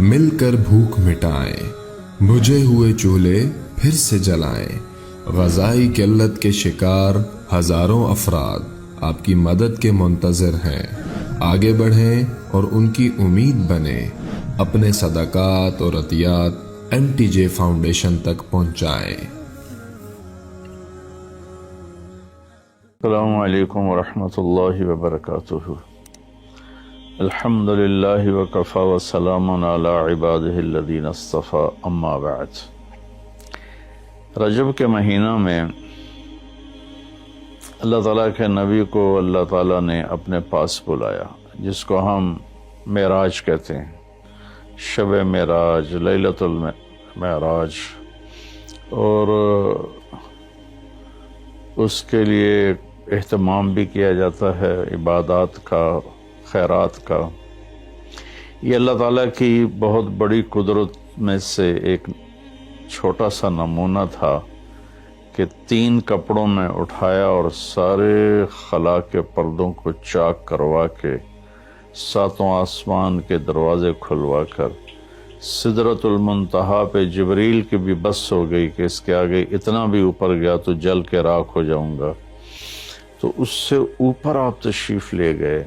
مل کر بھوک مٹائیں، بجھے ہوئے چولہے پھر سے جلائیں۔ غذائی قلت کے شکار ہزاروں افراد آپ کی مدد کے منتظر ہیں۔ آگے بڑھیں اور ان کی امید بنیں۔ اپنے صدقات اور عطیات MTJ فاؤنڈیشن تک پہنچائیں۔ السلام علیکم ورحمۃ اللہ وبرکاتہ۔ الحمد للہ وکفی وسلام علی عبادہ الذین اصطفی، اما بعد۔ رجب کے مہینہ میں اللہ تعالیٰ کے نبی کو اللہ تعالیٰ نے اپنے پاس بلایا، جس کو ہم معراج کہتے ہیں، شب معراج، لیلۃ المعراج، اور اس کے لیے اہتمام بھی کیا جاتا ہے، عبادات کا، خیرات کا۔ یہ اللہ تعالیٰ کی بہت بڑی قدرت میں سے ایک چھوٹا سا نمونہ تھا کہ 3 کپڑوں میں اٹھایا اور سارے خلا کے پردوں کو چاک کروا کے 7 آسمان کے دروازے کھلوا کر سدرۃ المنتہا پہ جبریل کی بھی بس ہو گئی کہ اس کے آگے اتنا بھی اوپر گیا تو جل کے راکھ ہو جاؤں گا، تو اس سے اوپر آپ تشریف لے گئے،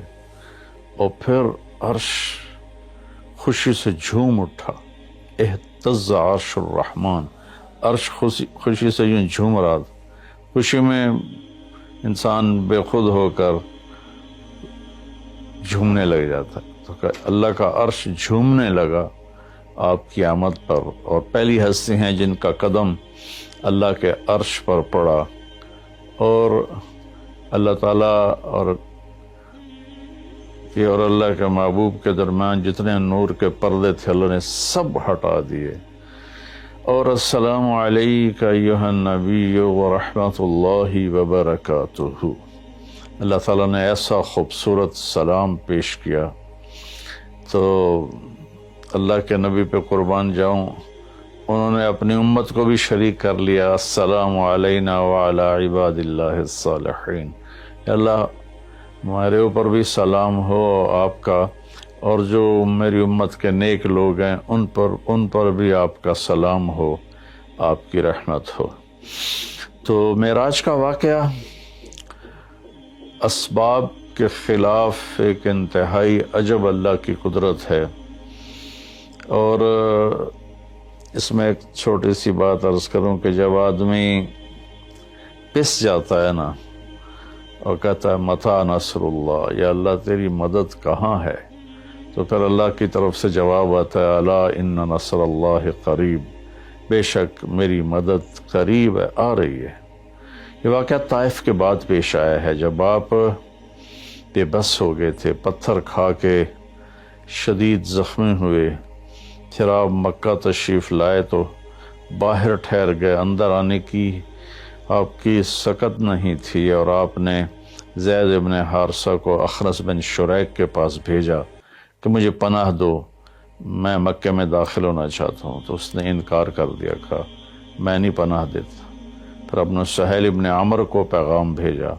اور پھر عرش خوشی سے جھوم اٹھا، اہتز عرش الرحمن، عرش خوشی سے یوں جھوم رہا تھا۔ خوشی میں انسان بے خود ہو کر جھومنے لگ جاتا ہے، تو کہ اللہ کا عرش جھومنے لگا آپ کی آمد پر، اور پہلی ہستی ہیں جن کا قدم اللہ کے عرش پر پڑا، اور اللہ تعالیٰ اور اللہ کے محبوب کے درمیان جتنے نور کے پردے تھے اللہ نے سب ہٹا دیے، اور السلام علیک ایھا النبی ورحمۃ اللہ وبرکاتہ۔ اللہ تعالیٰ نے ایسا خوبصورت سلام پیش کیا، تو اللہ کے نبی پہ قربان جاؤں، انہوں نے اپنی امت کو بھی شریک کر لیا، السلام علینا وعلی عباد اللہ الصالحین۔ اللہ ہمارے اوپر بھی سلام ہو آپ کا، اور جو میری امت کے نیک لوگ ہیں ان پر بھی آپ کا سلام ہو، آپ کی رحمت ہو۔ تو معراج کا واقعہ اسباب کے خلاف ایک انتہائی عجب اللہ کی قدرت ہے، اور اس میں ایک چھوٹی سی بات عرض کروں کہ جب آدمی پس جاتا ہے نا اور کہتا ہے متی نصر اللہ، یا اللہ تیری مدد کہاں ہے، تو پھر اللہ کی طرف سے جواب آتا ہے الا ان نصر اللہ قریب، بے شک میری مدد قریب ہے، آ رہی ہے۔ یہ واقعہ طائف کے بعد پیش آیا ہے، جب آپ بے بس ہو گئے تھے، پتھر کھا کے شدید زخمی ہوئے، پھر آپ مکہ تشریف لائے تو باہر ٹھہر گئے، اندر آنے کی آپ کی سکت نہیں تھی، اور آپ نے زید ابن حارثہ کو اخنس بن شریک کے پاس بھیجا کہ مجھے پناہ دو، میں مکہ میں داخل ہونا چاہتا ہوں، تو اس نے انکار کر دیا، کہا میں نہیں پناہ دیتا۔ پھر اپنے سہیل ابن عمر کو پیغام بھیجا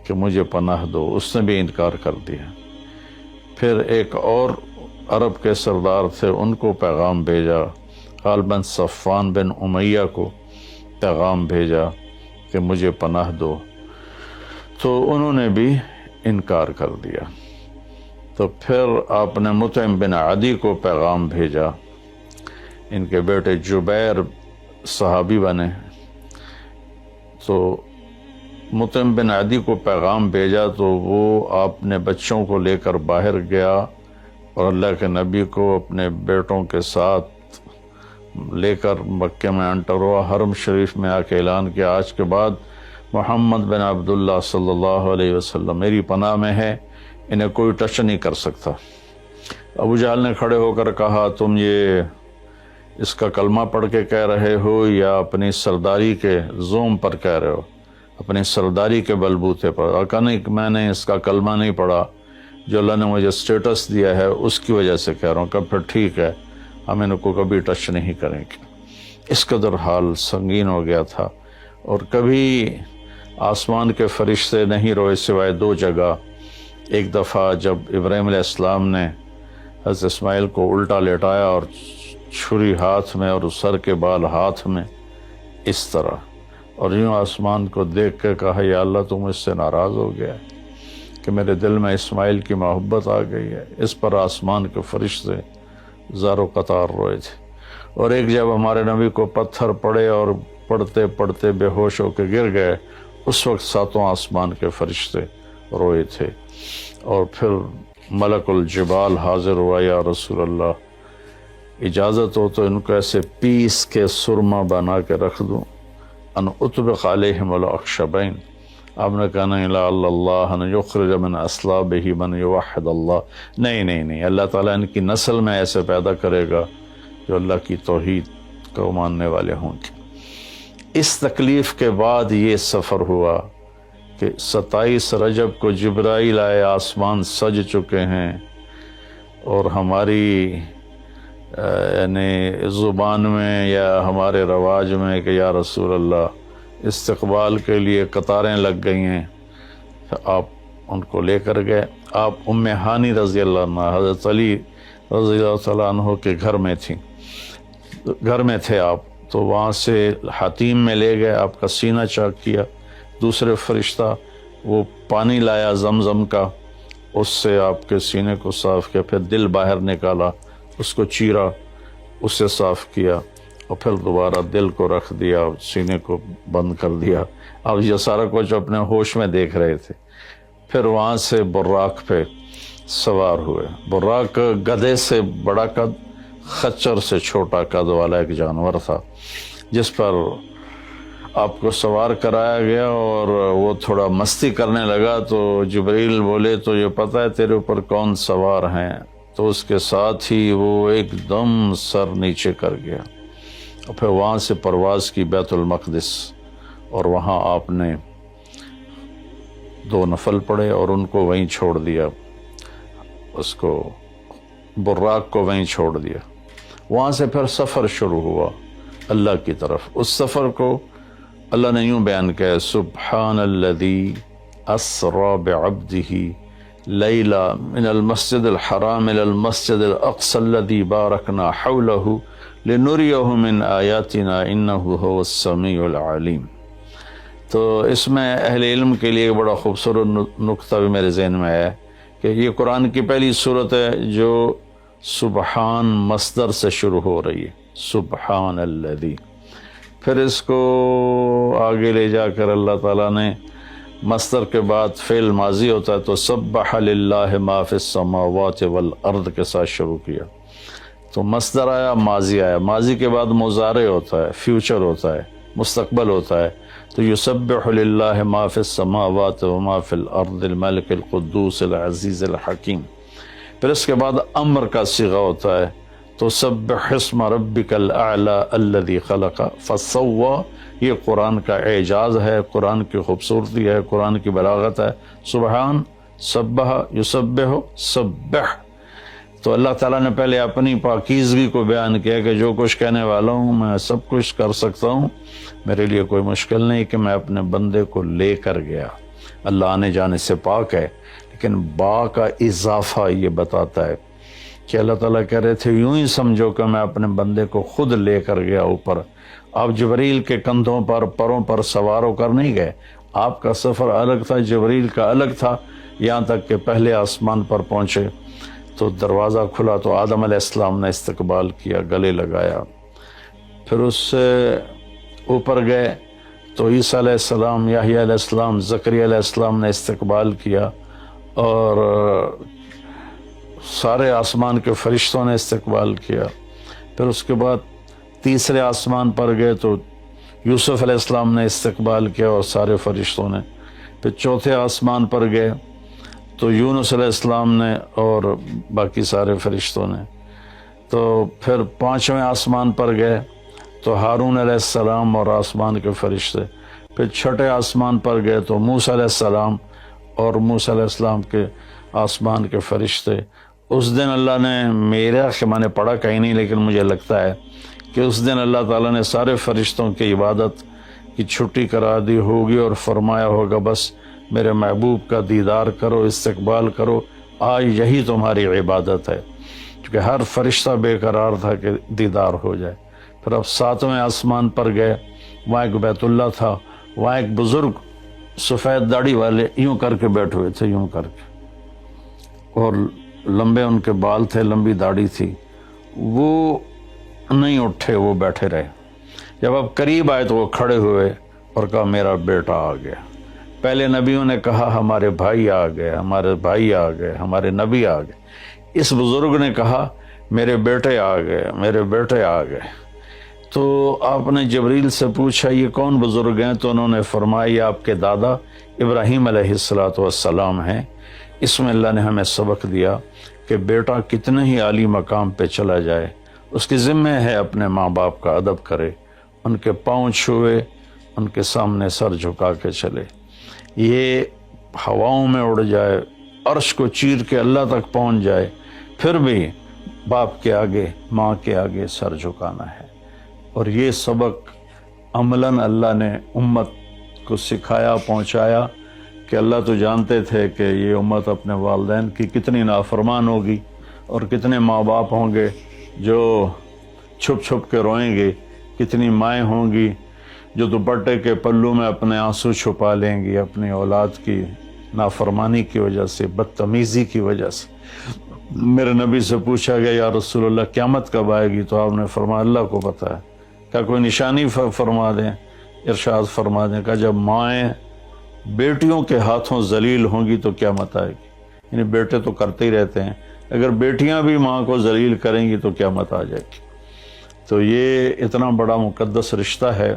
کہ مجھے پناہ دو، اس نے بھی انکار کر دیا۔ پھر ایک اور عرب کے سردار تھے، ان کو پیغام بھیجا، غالباً صفوان بن امیہ کو پیغام بھیجا کہ مجھے پناہ دو، تو انہوں نے بھی انکار کر دیا۔ تو پھر آپ نے مطعم بن عدی کو پیغام بھیجا، ان کے بیٹے جبیر صحابی بنے، تو مطعم بن عدی کو پیغام بھیجا تو وہ آپ نے بچوں کو لے کر باہر گیا، اور اللہ کے نبی کو اپنے بیٹوں کے ساتھ لے کر مکہ میں انٹر ہوا، حرم شریف میں آ کے اعلان کیا آج کے بعد محمد بن عبداللہ صلی اللہ علیہ وسلم میری پناہ میں ہے، انہیں کوئی ٹچ نہیں کر سکتا۔ ابو جہل نے کھڑے ہو کر کہا تم یہ اس کا کلمہ پڑھ کے کہہ رہے ہو یا اپنی سرداری کے زوم پر کہہ رہے ہو، اپنی سرداری کے بلبوتے پر؟ اور کہا نہیں، میں نے اس کا کلمہ نہیں پڑھا، جو اللہ نے مجھے سٹیٹس دیا ہے اس کی وجہ سے کہہ رہا ہوں۔ کہ پھر ٹھیک ہے، ہم ان کو کبھی ٹچ نہیں کریں گے۔ اس قدر حال سنگین ہو گیا تھا، اور کبھی آسمان کے فرشتے نہیں روئے سوائے 2 جگہ۔ ایک دفعہ جب ابراہیم علیہ السلام نے حضرت اسماعیل کو الٹا لیٹایا اور چھری ہاتھ میں اور سر کے بال ہاتھ میں اس طرح، اور یوں آسمان کو دیکھ کے کہا یا اللہ تو مجھ سے ناراض ہو گیا ہے کہ میرے دل میں اسماعیل کی محبت آ گئی ہے۔ اس پر آسمان کے فرشتے زار و قطار روئے تھے، اور ایک جب ہمارے نبی کو پتھر پڑے اور پڑھتے پڑھتے بے ہوش ہو کے گر گئے، اس وقت ساتوں آسمان کے فرشتے روئے تھے۔ اور پھر ملک الجبال حاضر ہوا، یا رسول اللہ اجازت ہو تو ان کو ایسے پیس کے سرما بنا کے رکھ دوں، ان اطبق علیہم الاخشبین۔ آپ نے کہا نہیں، لا اللہ ان یخرج من اصلابہ من یوحد اللہ، نہیں، اللہ تعالیٰ ان کی نسل میں ایسے پیدا کرے گا جو اللہ کی توحید کو ماننے والے ہوں گے۔ اس تکلیف کے بعد یہ سفر ہوا کہ 27 رجب کو جبرائیل آئے، آسمان سج چکے ہیں، اور ہماری یعنی زبان میں یا ہمارے رواج میں کہ یا رسول اللہ استقبال کے لیے قطاریں لگ گئی ہیں، آپ ان کو لے کر گئے۔ آپ ام ہانی رضی اللہ عنہ، حضرت علی رضی اللہ تعالیٰ عنہ کے گھر میں تھے آپ، تو وہاں سے حتیم میں لے گئے، آپ کا سینہ چاک کیا۔ دوسرے فرشتہ وہ پانی لایا زمزم کا، اس سے آپ کے سینے کو صاف کیا، پھر دل باہر نکالا، اس کو چیرا، اسے صاف کیا، اور پھر دوبارہ دل کو رکھ دیا، سینے کو بند کر دیا۔ اب یہ سارا کچھ اپنے ہوش میں دیکھ رہے تھے۔ پھر وہاں سے براق پہ سوار ہوئے۔ براق گدھے سے بڑا قد، خچر سے چھوٹا قد والا ایک جانور تھا، جس پر آپ کو سوار کرایا گیا، اور وہ تھوڑا مستی کرنے لگا تو جبریل بولے تو یہ پتہ ہے تیرے اوپر کون سوار ہیں؟ تو اس کے ساتھ ہی وہ ایک دم سر نیچے کر گیا، اور پھر وہاں سے پرواز کی بیت المقدس، اور وہاں آپ نے 2 نفل پڑھے اور ان کو وہیں چھوڑ دیا، اس کو براق کو وہیں چھوڑ دیا۔ وہاں سے پھر سفر شروع ہوا اللہ کی طرف۔ اس سفر کو اللہ نے یوں بیان کیا، سبحان الذی اسری بعبدہ لیلا من المسجد الحرام الى المسجد الاقصى الذي باركنا حوله لنريه من آیاتنا انه هو السمیع العلیم۔ تو اس میں اہل علم کے لیے بڑا خوبصورت نقطہ بھی میرے ذہن میں ہے کہ یہ قرآن کی پہلی صورت ہے جو سبحان مصدر سے شروع ہو رہی ہے، سبحان الذی۔ پھر اس کو آگے لے جا کر اللہ تعالیٰ نے مصدر کے بعد فعل ماضی ہوتا ہے تو سبح للہ ما فی السماوات والارض کے ساتھ شروع کیا، تو مصدر آیا، ماضی آیا، ماضی کے بعد مضارع ہوتا ہے، فیوچر ہوتا ہے، مستقبل ہوتا ہے، تو یسبح للہ ما فی السماوات وما فی الارض الملک القدوس العزیز الحکیم۔ پھر اس کے بعد امر کا صیغہ ہوتا ہے تو سبح اسم ربک الاعلی الذی خلق فسوی۔ یہ قرآن کا اعجاز ہے، قرآن کی خوبصورتی ہے، قرآن کی بلاغت ہے۔ سبحان، سبح، یسبح، سبح۔ تو اللہ تعالیٰ نے پہلے اپنی پاکیزگی کو بیان کیا کہ جو کچھ کہنے والا ہوں میں سب کچھ کر سکتا ہوں، میرے لیے کوئی مشکل نہیں کہ میں اپنے بندے کو لے کر گیا۔ اللہ آنے جانے سے پاک ہے، لیکن با کا اضافہ یہ بتاتا ہے کہ اللہ تعالیٰ کہہ رہے تھے یوں ہی سمجھو کہ میں اپنے بندے کو خود لے کر گیا اوپر۔ آپ جبریل کے کندھوں پر، پروں پر سوار ہو کر نہیں گئے، آپ کا سفر الگ تھا، جبریل کا الگ تھا، یہاں تک کہ پہلے آسمان پر پہنچے تو دروازہ کھلا تو آدم علیہ السلام نے استقبال کیا، گلے لگایا۔ پھر اس سے اوپر گئے تو عیسیٰ علیہ السلام، یحییٰ علیہ السلام، زکریا علیہ السلام نے استقبال کیا، اور سارے آسمان کے فرشتوں نے استقبال کیا۔ پھر اس کے بعد تیسرے آسمان پر گئے تو یوسف علیہ السلام نے استقبال کیا اور سارے فرشتوں نے۔ پھر چوتھے آسمان پر گئے تو یونس علیہ السلام نے اور باقی سارے فرشتوں نے۔ تو پھر پانچویں آسمان پر گئے تو ہارون علیہ السلام اور آسمان کے فرشتے۔ پھر چھٹے آسمان پر گئے تو موسیٰ علیہ السلام اور موسیٰ علیہ السلام کے آسمان کے فرشتے۔ اس دن اللہ نے، میرا کہ میں نے پڑھا کہیں نہیں لیکن مجھے لگتا ہے کہ اس دن اللہ تعالیٰ نے سارے فرشتوں کی عبادت کی چھٹی کرا دی ہوگی اور فرمایا ہوگا بس میرے محبوب کا دیدار کرو، استقبال کرو، آج یہی تمہاری عبادت ہے۔ کیونکہ ہر فرشتہ بے قرار تھا کہ دیدار ہو جائے۔ پھر اب 7ویں آسمان پر گئے، وہاں ایک بیت اللہ تھا، وہاں ایک بزرگ سفید داڑھی والے یوں کر کے بیٹھے ہوئے تھے، یوں کر کے، اور لمبے ان کے بال تھے، لمبی داڑھی تھی، وہ نہیں اٹھے، وہ بیٹھے رہے۔ جب اب قریب آئے تو وہ کھڑے ہوئے اور کہا میرا بیٹا آ گیا۔ پہلے نبیوں نے کہا ہمارے بھائی آ گئے، ہمارے بھائی آ گئے، ہمارے نبی آ گئے۔ اس بزرگ نے کہا میرے بیٹے آ گئے، میرے بیٹے آ گئے۔ تو آپ نے جبریل سے پوچھا یہ کون بزرگ ہیں؟ تو انہوں نے فرمایا یہ آپ کے دادا ابراہیم علیہ السلام ہیں۔ اس میں اللہ نے ہمیں سبق دیا کہ بیٹا کتنے ہی عالی مقام پہ چلا جائے، اس کی ذمہ ہے اپنے ماں باپ کا ادب کرے، ان کے پاؤں چھوئے، ان کے سامنے سر جھکا کے چلے۔ یہ ہواؤں میں اڑ جائے، عرش کو چیر کے اللہ تک پہنچ جائے، پھر بھی باپ کے آگے، ماں کے آگے سر جھکانا ہے۔ اور یہ سبق عملاً اللہ نے امت کو سکھایا، پہنچایا کہ اللہ تو جانتے تھے کہ یہ امت اپنے والدین کی کتنی نافرمان ہوگی، اور کتنے ماں باپ ہوں گے جو چھپ چھپ کے روئیں گے، کتنی مائیں ہوں گی جو دوپٹے کے پلو میں اپنے آنسو چھپا لیں گی اپنی اولاد کی نافرمانی کی وجہ سے، بدتمیزی کی وجہ سے۔ میرے نبی سے پوچھا گیا یا رسول اللہ قیامت کب آئے گی؟ تو آپ نے فرمایا اللہ کو پتہ ہے، کیا کوئی نشانی فرما دیں؟ ارشاد فرما دیں کہ جب مائیں بیٹیوں کے ہاتھوں ذلیل ہوں گی تو قیامت آئے گی۔ یعنی بیٹے تو کرتے ہی رہتے ہیں، اگر بیٹیاں بھی ماں کو ذلیل کریں گی تو قیامت آ جائے گی۔ تو یہ اتنا بڑا مقدس رشتہ ہے۔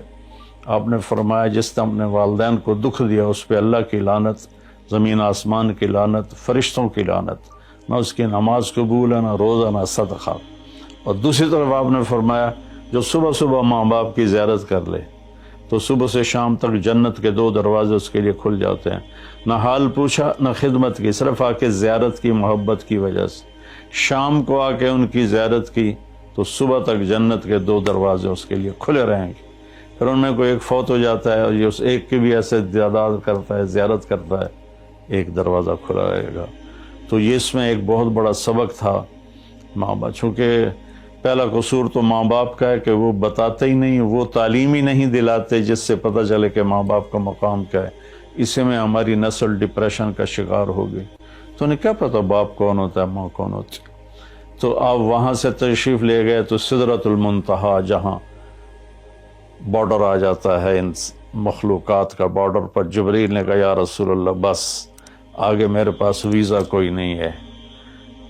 آپ نے فرمایا جس نے اپنے والدین کو دکھ دیا اس پہ اللہ کی لعنت، زمین آسمان کی لعنت، فرشتوں کی لعنت، نہ اس کی نماز قبول ہے، نہ روزہ، نہ صدقہ۔ اور دوسری طرف آپ نے فرمایا جو صبح صبح ماں باپ کی زیارت کر لے تو صبح سے شام تک جنت کے 2 دروازے اس کے لیے کھل جاتے ہیں۔ نہ حال پوچھا نہ خدمت کی، صرف آ کے زیارت کی، محبت کی وجہ سے۔ شام کو آ کے ان کی زیارت کی تو صبح تک جنت کے 2 دروازے اس کے لیے کھلے رہیں گے۔ پھر ان میں کوئی ایک فوت ہو جاتا ہے اور یہ اس ایک کی بھی ایسے تعداد کرتا ہے، زیارت کرتا ہے، ایک دروازہ کھلا رہے گا۔ تو یہ اس میں ایک بہت بڑا سبق تھا ماں باپ، چونکہ پہلا قصور تو ماں باپ کا ہے کہ وہ بتاتے ہی نہیں، وہ تعلیم ہی نہیں دلاتے جس سے پتہ چلے کہ ماں باپ کا مقام کیا ہے۔ اسی میں ہماری نسل ڈپریشن کا شکار ہو گئی۔ تو انہیں کیا پتہ باپ کون ہوتا ہے، ماں کون ہوتی ہے۔ تو آپ وہاں سے تشریف لے گئے تو سدرۃ المنتہا، جہاں بارڈر آ جاتا ہے ان مخلوقات کا، بارڈر پر جبریل نے کہا یا رسول اللہ بس آگے میرے پاس ویزا کوئی نہیں ہے،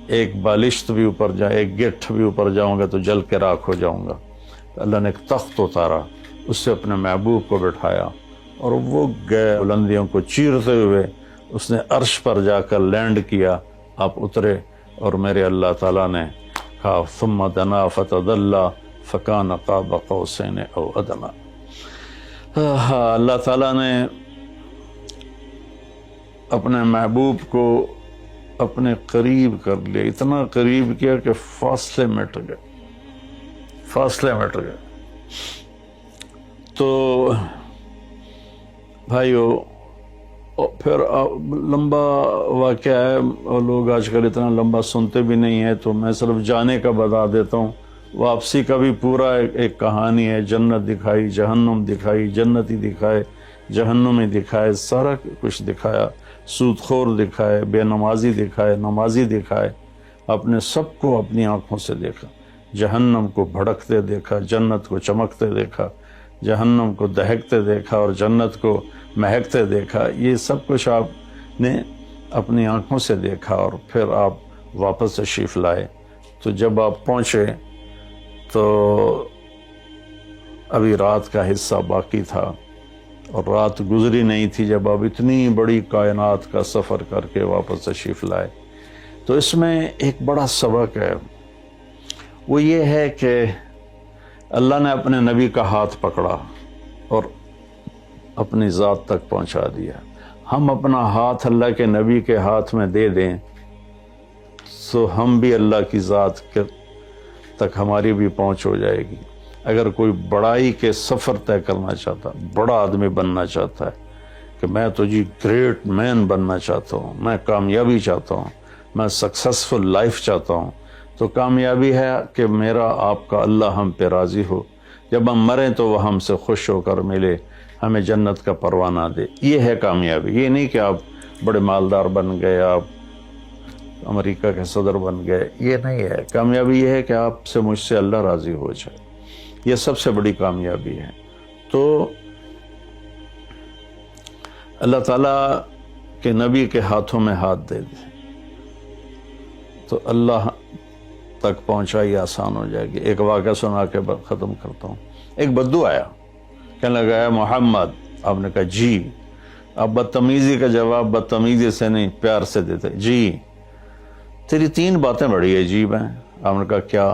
ایک بالشت بھی اوپر جائے، ایک گٹھ بھی اوپر جاؤں گا تو جل کے راکھ ہو جاؤں گا۔ اللہ نے ایک تخت اتارا، اس سے اپنے محبوب کو بٹھایا اور وہ گئے بلندیوں کو چیرتے ہوئے، اس نے عرش پر جا کر لینڈ کیا، آپ اترے اور میرے اللہ تعالیٰ نے کہا ثم دنا فتدلی فکان قاب قوسین او ادنی۔ اللہ تعالیٰ نے اپنے محبوب کو اپنے قریب کر لیا، اتنا قریب کیا کہ فاصلے مٹ گئے، فاصلے مٹ گئے۔ تو بھائیو پھر لمبا واقعہ ہے، اور لوگ آج کل اتنا لمبا سنتے بھی نہیں ہیں، تو میں صرف جانے کا بتا دیتا ہوں۔ واپسی کا بھی پورا ایک کہانی ہے، جنت دکھائی، جہنم دکھائی، جنتی دکھائے، جہنمی دکھائے، سارا کچھ دکھایا، سود خور دکھائے، بے نمازی دکھائے، نمازی دکھائے، اپنے سب کو اپنی آنکھوں سے دیکھا، جہنم کو بھڑکتے دیکھا، جنت کو چمکتے دیکھا، جہنم کو دہکتے دیکھا اور جنت کو مہکتے دیکھا۔ یہ سب کچھ آپ نے اپنی آنکھوں سے دیکھا اور پھر آپ واپس تشریف لائے۔ تو جب آپ پہنچے تو ابھی رات کا حصہ باقی تھا اور رات گزری نہیں تھی جب آپ اتنی بڑی کائنات کا سفر کر کے واپس تشریف لائے۔ تو اس میں ایک بڑا سبق ہے، وہ یہ ہے کہ اللہ نے اپنے نبی کا ہاتھ پکڑا اور اپنی ذات تک پہنچا دیا۔ ہم اپنا ہاتھ اللہ کے نبی کے ہاتھ میں دے دیں تو ہم بھی اللہ کی ذات تک ہماری بھی پہنچ ہو جائے گی۔ اگر کوئی بڑائی کے سفر طے کرنا چاہتا، بڑا آدمی بننا چاہتا ہے کہ میں تو جی گریٹ مین بننا چاہتا ہوں، میں کامیابی چاہتا ہوں، میں سکسیسفل لائف چاہتا ہوں، تو کامیابی ہے کہ میرا آپ کا اللہ ہم پہ راضی ہو، جب ہم مریں تو وہ ہم سے خوش ہو کر ملے، ہمیں جنت کا پروانہ دے۔ یہ ہے کامیابی۔ یہ نہیں کہ آپ بڑے مالدار بن گئے، آپ امریکہ کے صدر بن گئے، یہ نہیں ہے۔ کامیابی یہ ہے کہ آپ سے مجھ سے اللہ راضی ہو جائے، یہ سب سے بڑی کامیابی ہے۔ تو اللہ تعالیٰ کے نبی کے ہاتھوں میں ہاتھ دے دے تو اللہ تک پہنچائی آسان ہو جائے گی۔ ایک واقعہ سنا کے ختم کرتا ہوں۔ ایک بدو آیا، کہنے لگا ہے محمد، آپ نے کہا جی۔ آپ بدتمیزی کا جواب بدتمیزی سے نہیں، پیار سے دیتے، جی تیری 3 باتیں بڑی عجیب ہیں۔ آپ نے کہا کیا؟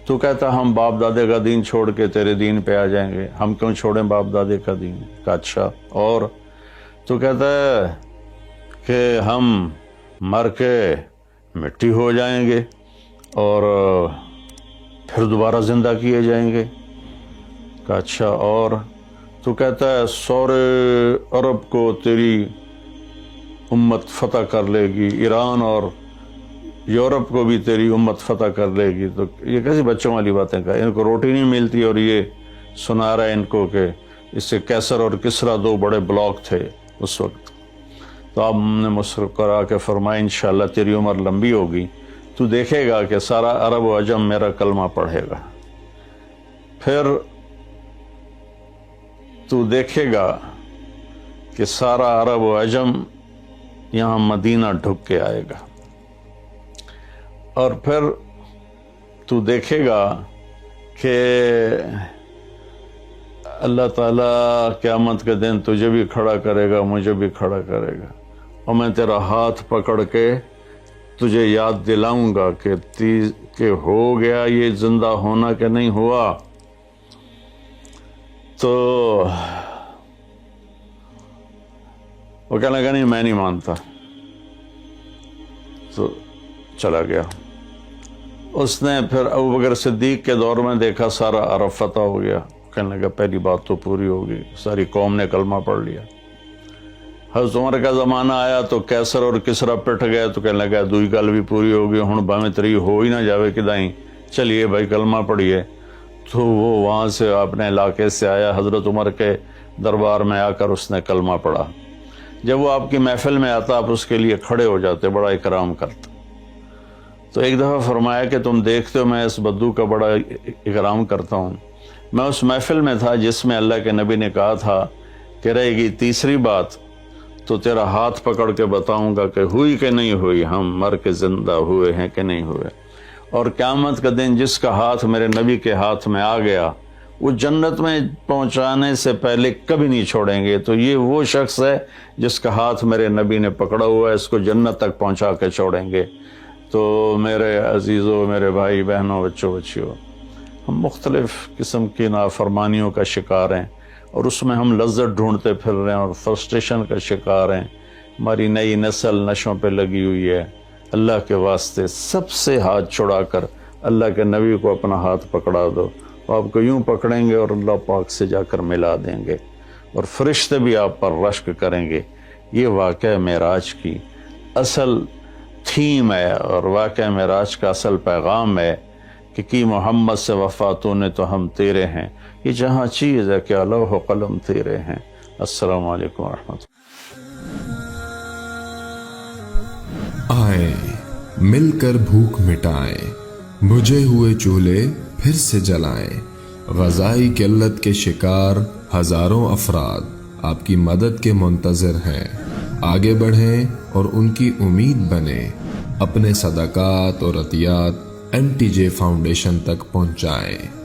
تو کہتا ہم باپ دادے کا دین چھوڑ کے تیرے دین پہ آ جائیں گے، ہم کیوں چھوڑیں باپ دادے کا دین؟ کہا اچھا، اور؟ تو کہتا ہے کہ ہم مر کے مٹی ہو جائیں گے اور پھر دوبارہ زندہ کیے جائیں گے۔ کہا اچھا، اور؟ تو کہتا ہے سورے عرب کو تیری امت فتح کر لے گی، ایران اور یورپ کو بھی تیری امت فتح کر لے گی۔ تو یہ کیسی بچوں والی باتیں کہا، ان کو روٹی نہیں ملتی اور یہ سنا رہا ہے ان کو کہ اس سے کیسر اور کسرا 2 بڑے بلاک تھے اس وقت۔ تو آپ نے مسکرا کے فرمایا انشاءاللہ تیری عمر لمبی ہوگی، تو دیکھے گا کہ سارا عرب و عجم میرا کلمہ پڑھے گا، پھر تو دیکھے گا کہ سارا عرب و عجم یہاں مدینہ ڈھک کے آئے گا، اور پھر تو دیکھے گا کہ اللہ تعالیٰ قیامت کے دن تجھے بھی کھڑا کرے گا، مجھے بھی کھڑا کرے گا، اور میں تیرا ہاتھ پکڑ کے تجھے یاد دلاؤں گا کہ ہو گیا یہ زندہ ہونا کہ نہیں ہوا۔ تو وہ کہنے لگا نہیں میں نہیں مانتا، تو چلا گیا۔ اس نے پھر ابوبکر صدیق کے دور میں دیکھا سارا عرب فتح ہو گیا، کہنے لگا پہلی بات تو پوری ہوگی، ساری قوم نے کلمہ پڑھ لیا۔ حضرت عمر کا زمانہ آیا تو کیسر اور کسرا پٹ گئے، تو کہنے لگا دوئی گل بھی پوری ہوگی، ہن بھاویں تری ہو ہی نہ جاوے کدائیں، چلیے بھائی کلمہ پڑھیے۔ تو وہ وہاں سے اپنے علاقے سے آیا، حضرت عمر کے دربار میں آ کر اس نے کلمہ پڑھا۔ جب وہ آپ کی محفل میں آتا آپ اس کے لیے کھڑے ہو جاتے، بڑا اکرام کرتے۔ تو ایک دفعہ فرمایا کہ تم دیکھتے ہو میں اس بدو کا بڑا اکرام کرتا ہوں، میں اس محفل میں تھا جس میں اللہ کے نبی نے کہا تھا کہ رہے گی تیسری بات تو تیرا ہاتھ پکڑ کے بتاؤں گا کہ ہوئی کہ نہیں ہوئی، ہم مر کے زندہ ہوئے ہیں کہ نہیں ہوئے۔ اور قیامت کا دن جس کا ہاتھ میرے نبی کے ہاتھ میں آ گیا وہ جنت میں پہنچانے سے پہلے کبھی نہیں چھوڑیں گے۔ تو یہ وہ شخص ہے جس کا ہاتھ میرے نبی نے پکڑا ہوا ہے، اس کو جنت تک پہنچا کے چھوڑیں گے۔ تو میرے عزیزوں، میرے بھائی بہنوں، بچوں بچیوں، ہم مختلف قسم کی نافرمانیوں کا شکار ہیں اور اس میں ہم لذت ڈھونڈتے پھر رہے ہیں اور فرسٹریشن کا شکار ہیں۔ ہماری نئی نسل نشوں پہ لگی ہوئی ہے۔ اللہ کے واسطے سب سے ہاتھ چھڑا کر اللہ کے نبی کو اپنا ہاتھ پکڑا دو، وہ آپ کو یوں پکڑیں گے اور اللہ پاک سے جا کر ملا دیں گے، اور فرشتے بھی آپ پر رشک کریں گے۔ یہ واقعہ معراج کی اصل تھیم ہے اور واقعہ معراج کا اصل پیغام ہے کہ کی محمد سے وفاتوں نے تو ہم تیرے ہیں۔ یہ جہاں چیز ہے کہ لوح و قلم تیرے ہیں۔ السلام علیکم ورحمۃ اللہ۔ آئیں مل کر بھوک مٹائیں، بجھے ہوئے چولہے پھر سے جلائیں، غذائی قلت کے شکار ہزاروں افراد آپ کی مدد کے منتظر ہیں۔ آگے بڑھیں اور ان کی امید بنیں، اپنے صدقات اور عطیات MTJ فاؤنڈیشن تک پہنچائیں۔